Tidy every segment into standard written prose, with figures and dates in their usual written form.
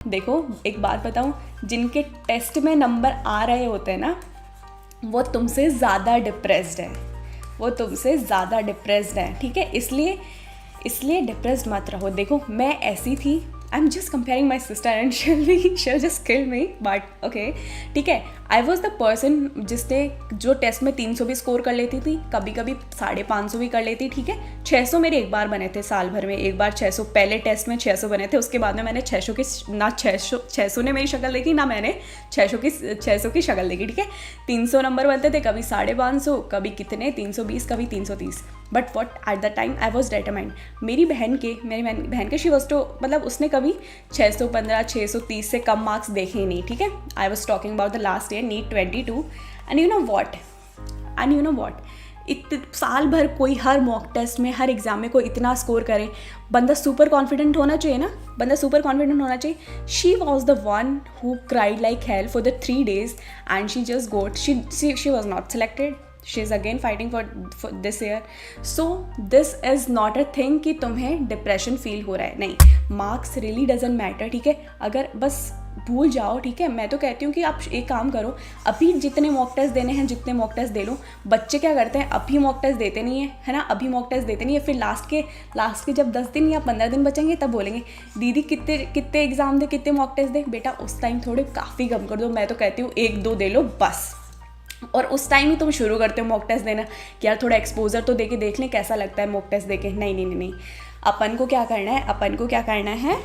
देखो एक बात बताऊँ, जिनके टेस्ट में नंबर आ रहे होते हैं ना, वो तुमसे ज़्यादा डिप्रेस्ड है, वो तुमसे ज़्यादा डिप्रेस्ड है, ठीक है। इसलिए डिप्रेस्ड मत रहो। देखो मैं ऐसी थी, I am just comparing my sister and she'll just kill me, but okay ठीक है। आई वॉज द पर्सन जिसने जो टेस्ट में 300 भी स्कोर कर लेती थी, कभी कभी 550 भी कर लेती, ठीक है। 600 मेरे एक बार बने थे साल भर में, एक बार 600, पहले टेस्ट में 600 बने थे, उसके बाद में मैंने 600 ने मेरी शक्ल देखी, ना मैंने 600 की शक्ल देखी, ठीक है। 300 नंबर बनते थे, कभी 550, कभी कितने 320, कभी 330, but what at the time I was determined. मेरी बहन के शी वॉज टू, मतलब उसने कभी 615 630 से कम मार्क्स देखे ही नहीं, ठीक है। I was talking about the last year NEET 22, and you know what, साल भर कोई हर मॉक टेस्ट में, हर एग्जाम में कोई इतना स्कोर करे, बंदा सुपर कॉन्फिडेंट होना चाहिए ना, she was the one who cried like hell for the 3 days and she just got, she was not selected, she is again fighting for this year. So this is not a thing कि तुम्हें depression feel हो रहा है, नहीं, marks really doesn't matter, ठीक है। अगर बस भूल जाओ, ठीक है। मैं तो कहती हूँ कि आप एक काम करो, अभी जितने मॉक टेस्ट देने हैं जितने मॉक टेस्ट दे लो। बच्चे क्या करते हैं, अभी मॉक टेस्ट देते नहीं है ना, अभी मॉक टेस्ट देते नहीं है, फिर लास्ट के जब 10 दिन या 15 दिन बचेंगे तब बोलेंगे दीदी कितने एग्जाम दे, कितने मॉक टेस्ट दे। बेटा उस टाइम थोड़े काफ़ी कम कर दो, मैं तो कहती हूँ 1-2 दे लो बस, और उस टाइम ही तुम शुरू करते हो मॉक टेस्ट देना कि यार थोड़ा एक्सपोजर तो देके देख लें कैसा लगता है मॉक टेस्ट देके। नहीं, अपन को क्या करना है,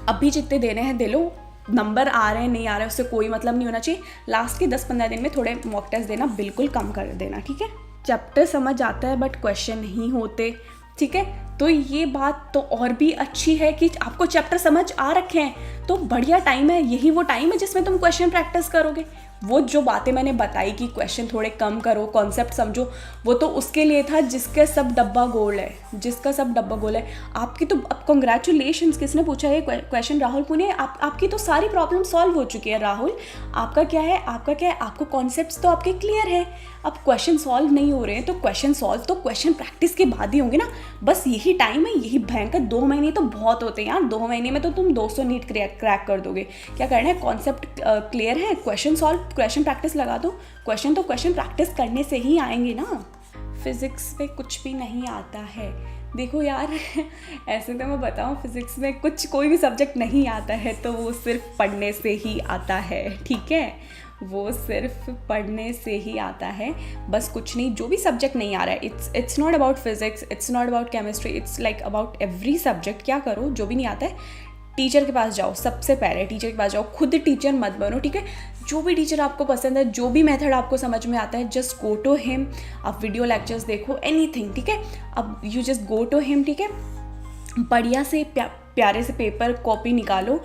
अभी जितने देने हैं दे लो, नंबर आ रहे हैं नहीं आ रहे उससे कोई मतलब नहीं होना चाहिए। लास्ट के 10-15 दिन में थोड़े मॉक टेस्ट देना बिल्कुल कम कर देना, ठीक है। चैप्टर समझ आता है बट क्वेश्चन नहीं होते, ठीक है। तो ये बात तो और भी अच्छी है कि आपको चैप्टर समझ आ रखे हैं, तो बढ़िया टाइम है, यही वो टाइम है जिसमें तुम क्वेश्चन प्रैक्टिस करोगे। वो जो बातें मैंने बताई कि क्वेश्चन थोड़े कम करो, कॉन्सेप्ट समझो, वो तो उसके लिए था जिसका सब डब्बा गोल है, आपकी तो अब कॉन्ग्रेचुलेशंस। किसने पूछा ये क्वेश्चन? राहुल पुणे। आपकी तो सारी प्रॉब्लम सॉल्व हो चुकी है राहुल। आपका क्या है, आपको कॉन्सेप्ट्स तो आपके क्लियर है। अब क्वेश्चन सॉल्व नहीं हो रहे हैं तो क्वेश्चन प्रैक्टिस के बाद ही होंगे ना। बस यही टाइम है, यही भयंकर 2 महीने तो बहुत होते हैं यार। 2 महीने में तो तुम 200 नीट क्रैक कर दोगे। क्या करना है, कॉन्सेप्ट क्लियर है, क्वेश्चन सॉल्व, क्वेश्चन प्रैक्टिस लगा दो। क्वेश्चन प्रैक्टिस करने से ही आएंगे ना। फिज़िक्स में कुछ भी नहीं आता है। देखो यार ऐसे तो मैं बताऊँ, फिज़िक्स में कोई भी सब्जेक्ट नहीं आता है तो वो सिर्फ पढ़ने से ही आता है, ठीक है। वो सिर्फ पढ़ने से ही आता है, बस कुछ नहीं। जो भी सब्जेक्ट नहीं आ रहा है, it's not about physics, it's not about chemistry, it's like about every subject. क्या करो, जो भी नहीं आता है टीचर के पास जाओ, सबसे पहले टीचर के पास जाओ। खुद टीचर मत बनो, ठीक है। जो भी टीचर आपको पसंद है, जो भी मेथड आपको समझ में आता है, जस्ट गो टू हिम। आप वीडियो लेक्चर्स देखो, एनीथिंग, ठीक है। अब you just go to him, ठीक है। बढ़िया से प्यारे से पेपर कॉपी निकालो,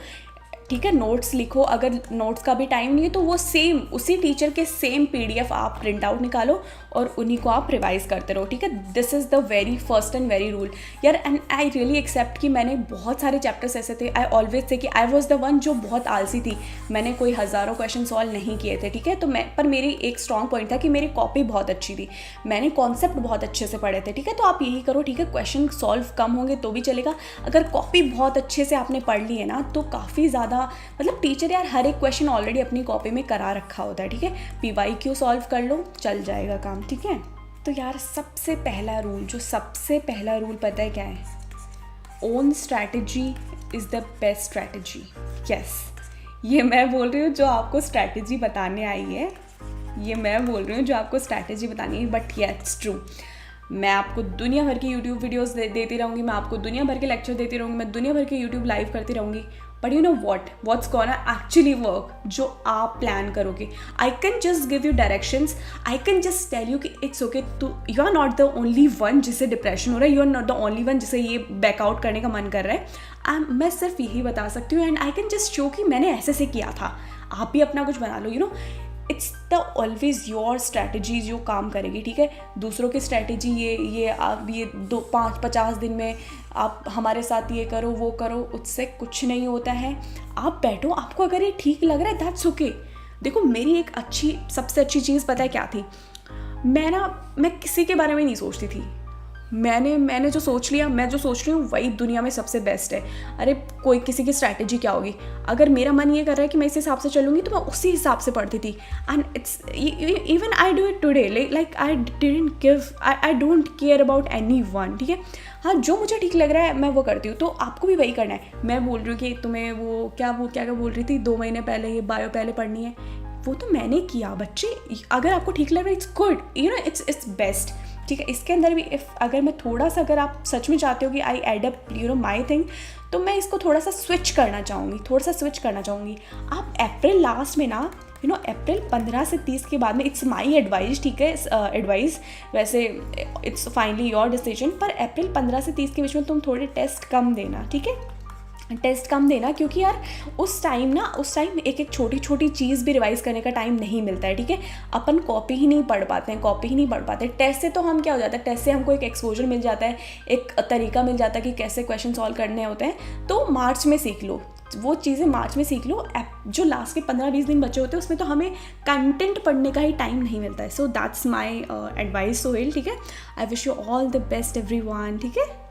ठीक है। नोट्स लिखो, अगर नोट्स का भी टाइम नहीं है तो वो सेम उसी टीचर के सेम PDF आप प्रिंट आउट निकालो और उन्हीं को आप रिवाइज करते रहो, ठीक है। This is the very first and very rule यार। एंड आई रियली एक्सेप्ट कि मैंने बहुत सारे चैप्टर्स ऐसे थे, आई ऑलवेज से कि आई वॉज द वन जो बहुत आलसी थी। मैंने कोई हज़ारों क्वेश्चन सॉल्व नहीं किए थे, ठीक है। तो पर मेरी एक स्ट्रॉन्ग पॉइंट था कि मेरी कॉपी बहुत अच्छी थी, मैंने कॉन्सेप्ट बहुत अच्छे से पढ़े थे, ठीक है। तो आप यही करो, ठीक है। क्वेश्चन सॉल्व कम होंगे तो भी चलेगा, अगर कॉपी बहुत अच्छे से आपने पढ़ ली है ना तो काफ़ी ज़्यादा, मतलब टीचर यार हर एक क्वेश्चन ऑलरेडी अपनी कॉपी में करा रखा होता है, ठीक है। PYQ सॉल्व कर लो, चल जाएगा काम, ठीक है। तो यार सबसे पहला रूल पता है क्या है? Own strategy is the best strategy. Yes, ये मैं बोल रही हूँ जो आपको स्ट्रैटेजी बताने आई है, बट ये इट्स ट्रू। मैं आपको दुनिया भर की यूट्यूब वीडियोस देती रहूँगी, मैं आपको दुनिया भर के लेक्चर देती रहूँगी, मैं दुनिया भर के यूट्यूब लाइव करती रहूँगी, but you know what's gonna actually work, जो आप प्लान करोगे। I can just give you directions, I can just tell you कि it's okay, you are not the only one जिसे डिप्रेशन हो रहा है, you are not the only one जिसे ये बैकआउट करने का मन कर रहा है। मैं सिर्फ यही बता सकती हूँ, and I can just show कि मैंने ऐसे से किया था, आप भी अपना कुछ बना लो, you know. It's the always your strategy जो काम करेगी, ठीक है। दूसरों की स्ट्रैटेजी ये 5-50 दिन में आप हमारे साथ ये करो वो करो, उससे कुछ नहीं होता है। आप बैठो, आपको अगर ये ठीक लग रहा है दैट्स ओके। देखो मेरी सबसे अच्छी चीज़ पता है क्या थी? मैं किसी के बारे में नहीं सोचती थी, मैंने जो सोच लिया, मैं जो सोच रही हूँ वही दुनिया में सबसे बेस्ट है। अरे कोई किसी की स्ट्रैटेजी क्या होगी, अगर मेरा मन ये कर रहा है कि मैं इस हिसाब से चलूँगी तो मैं उसी हिसाब से पढ़ती थी। And it's even I do it today, like I didn't give, I don't care about any one, ठीक है। हाँ, जो मुझे ठीक लग रहा है मैं वो करती हूँ, तो आपको भी वही करना है। मैं बोल रही हूँ कि तुम्हें वो क्या बोल रही थी 2 महीने पहले, ये बायो पहले पढ़नी है, वो तो मैंने किया बच्चे। अगर आपको ठीक लग रहा है it's good, you know, it's best, ठीक है। इसके अंदर भी अगर मैं थोड़ा सा, अगर आप सच में चाहते हो कि I add up you know my thing, तो मैं इसको थोड़ा सा स्विच करना चाहूँगी। आप अप्रैल लास्ट में ना, यू नो, अप्रैल 15 से 30 के बाद में, इट्स माई एडवाइस, ठीक है, एडवाइस, वैसे इट्स फाइनली योर डिसीजन, पर अप्रैल 15 से 30 के बीच में तुम थोड़े टेस्ट कम देना, ठीक है, टेस्ट कम देना, क्योंकि यार उस टाइम एक छोटी छोटी चीज़ भी रिवाइज़ करने का टाइम नहीं मिलता है, ठीक है। अपन कॉपी ही नहीं पढ़ पाते। टेस्ट से तो हम क्या हो जाता है, टेस्ट से हमको एक एक्सपोजर मिल जाता है, एक तरीका मिल जाता है कि कैसे क्वेश्चन सॉल्व करने होते हैं। तो मार्च में सीख लो वो चीज़ें, मार्च में सीख लो। जो लास्ट के 15-20 दिन बचे होते हैं उसमें तो हमें कंटेंट पढ़ने का ही टाइम नहीं मिलता है। So that's my advice Sohail, ठीक है। I wish you all the best everyone, ठीक है।